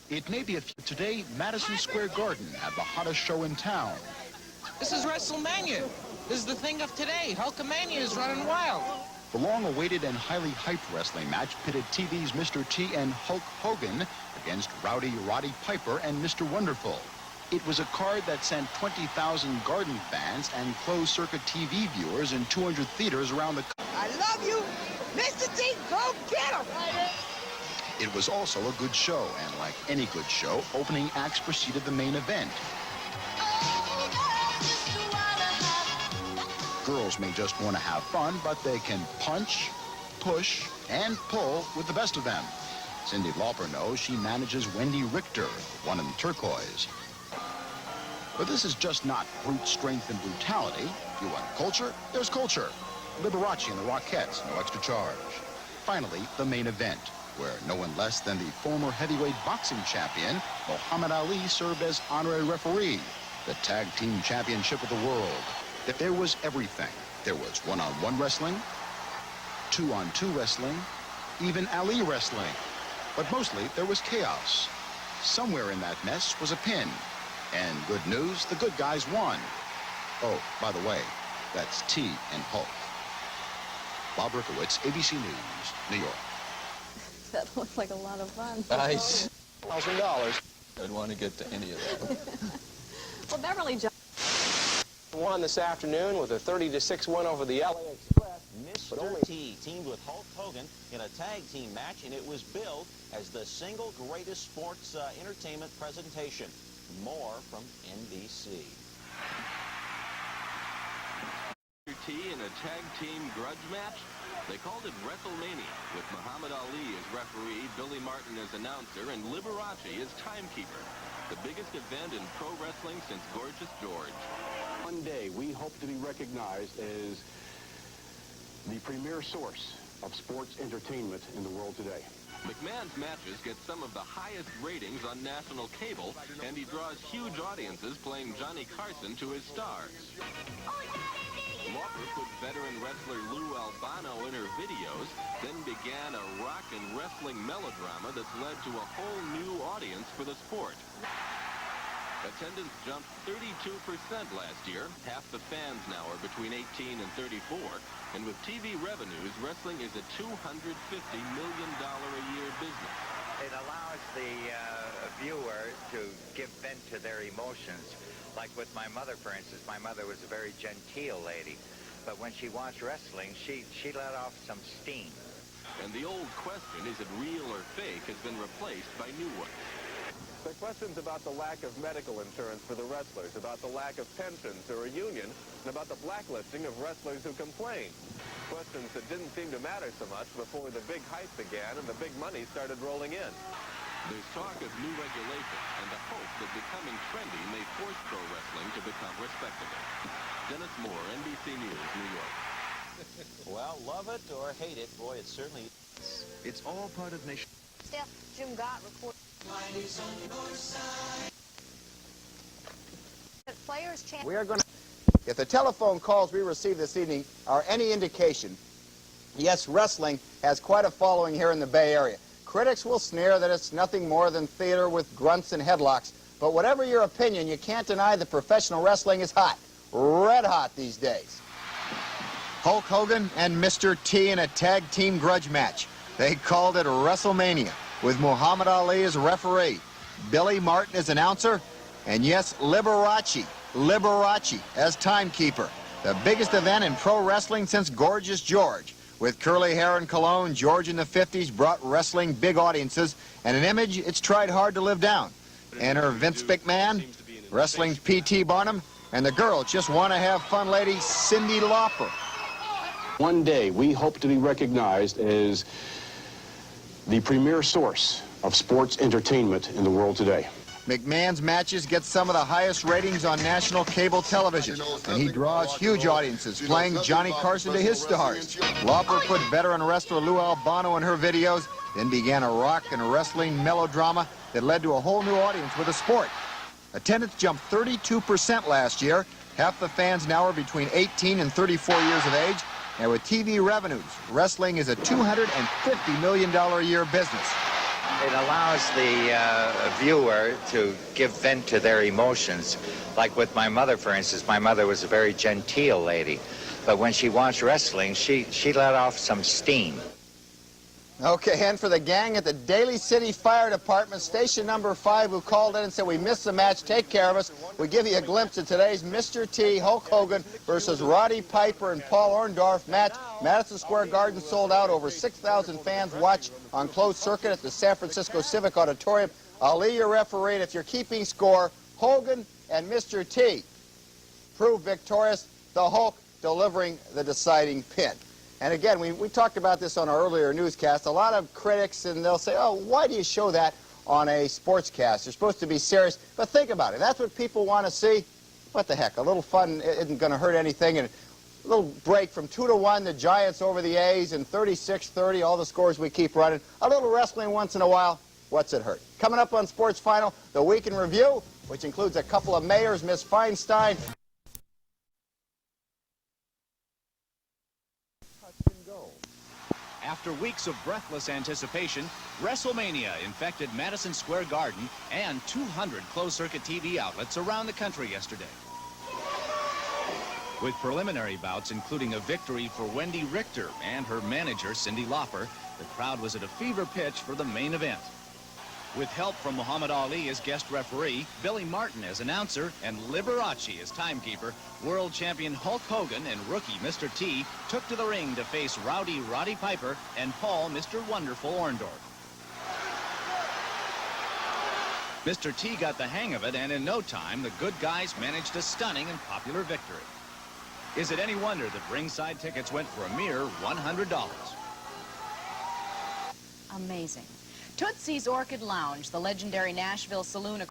It may be today, Madison Square Garden had the hottest show in town. This is Wrestlemania. This is the thing of today. Hulkamania is running wild. The long-awaited and highly hyped wrestling match pitted TV's Mr. T and Hulk Hogan against Rowdy Roddy Piper and Mr. Wonderful. It was a card that sent 20,000 Garden fans and closed-circuit TV viewers in 200 theaters around the country. I love you, Mr. T. Go get him! It was also a good show, and like any good show, opening acts preceded the main event. Girls may just want to have fun, but they can punch, push, and pull with the best of them. Cyndi Lauper knows she manages Wendy Richter, one in turquoise. But this is just not brute strength and brutality. You want culture? There's culture. Liberace and the Rockettes, no extra charge. Finally, the main event, where no one less than the former heavyweight boxing champion, Muhammad Ali, served as honorary referee. The tag team championship of the world. There was everything. There was one-on-one wrestling, two-on-two wrestling, even Ali wrestling. But mostly, there was chaos. Somewhere in that mess was a pin. And good news, the good guys won. Oh, by the way, that's T and Hulk. Bob Rikowitz, ABC News, New York. That looks like a lot of fun. Nice. $1,000. I'd want to get to any of that. Well, Beverly Won this afternoon with a 30-6 win over the LA Express. Mr. T teamed with Hulk Hogan in a tag team match, and it was billed as the single greatest sports entertainment presentation. More from NBC. Mr. T in a tag team grudge match? They called it Wrestlemania, with Muhammad Ali as referee, Billy Martin as announcer, and Liberace as timekeeper. The biggest event in pro wrestling since Gorgeous George. One day, we hope to be recognized as the premier source of sports entertainment in the world today. McMahon's matches get some of the highest ratings on national cable, and he draws huge audiences playing Johnny Carson to his stars. Lauper put veteran wrestler Lou Albano in her videos, then began a rock and wrestling melodrama that's led to a whole new audience for the sport. Attendance jumped 32% last year. Half the fans now are between 18 and 34. And with TV revenues, wrestling is a $250 million a year business. It allows the viewer to give vent to their emotions. Like with my mother, for instance, my mother was a very genteel lady. But when she watched wrestling, she let off some steam. And the old question, is it real or fake, has been replaced by new ones. There are questions about the lack of medical insurance for the wrestlers, about the lack of pensions or a union, and about the blacklisting of wrestlers who complain. Questions that didn't seem to matter so much before the big hype began and the big money started rolling in. There's talk of new regulation and the hope that becoming trendy may force pro wrestling to become respectable. Dennis Moore, NBC News, New York. Well, love it or hate it, boy, it certainly is. It's all part of nation. Steph, Jim Gott reported. We are going to... If the telephone calls we received this evening are any indication, yes, wrestling has quite a following here in the Bay Area. Critics will sneer that it's nothing more than theater with grunts and headlocks. But whatever your opinion, you can't deny that professional wrestling is hot. Red hot these days. Hulk Hogan and Mr. T in a tag team grudge match. They called it Wrestlemania, with Muhammad Ali as referee, Billy Martin as announcer, and yes, Liberace as timekeeper. The biggest event in pro wrestling since Gorgeous George. With curly hair and cologne, George in the 50s brought wrestling big audiences and an image it's tried hard to live down. Enter Vince McMahon, wrestling's P.T. Barnum, and the girl just want to have fun lady, Cyndi Lauper. One day, we hope to be recognized as the premier source of sports entertainment in the world today. McMahon's matches get some of the highest ratings on national cable television, and he draws huge audiences playing Johnny Carson to his stars. Lauper put veteran wrestler Lou Albano in her videos, then began a rock and wrestling melodrama that led to a whole new audience with the sport. Attendance jumped 32% last year. Half the fans now are between 18 and 34 years of age. And with TV revenues, wrestling is a $250 million a year business. It allows the viewer to give vent to their emotions. Like with my mother, for instance, my mother was a very genteel lady. But when she watched wrestling, she let off some steam. Okay, and for the gang at the Daly City Fire Department, station number 5, who called in and said, we missed the match, take care of us. We give you a glimpse of today's Mr. T, Hulk Hogan versus Roddy Piper and Paul Orndorff match. Madison Square Garden sold out. Over 6,000 fans watch on closed circuit at the San Francisco Civic Auditorium. Ali, your referee, and if you're keeping score, Hogan and Mr. T proved victorious, the Hulk delivering the deciding pin. And again, we talked about this on our earlier newscast. A lot of critics, and they'll say, oh, why do you show that on a sportscast? You're supposed to be serious. But think about it. That's what people want to see. What the heck? A little fun isn't going to hurt anything. And a little break from 2-1, the Giants over the A's, and 36-30, all the scores we keep running. A little wrestling once in a while. What's it hurt? Coming up on Sports Final, the Week in Review, which includes a couple of mayors, Miss Feinstein. After weeks of breathless anticipation, Wrestlemania infected Madison Square Garden and 200 closed-circuit TV outlets around the country yesterday. With preliminary bouts including a victory for Wendy Richter and her manager, Cyndi Lauper, the crowd was at a fever pitch for the main event. With help from Muhammad Ali as guest referee, Billy Martin as announcer, and Liberace as timekeeper, world champion Hulk Hogan and rookie Mr. T took to the ring to face rowdy Roddy Piper and Paul Mr. Wonderful Orndorff. Mr. T got the hang of it, and in no time, the good guys managed a stunning and popular victory. Is it any wonder that ringside tickets went for a mere $100? Amazing. Tootsie's Orchid Lounge, the legendary Nashville saloon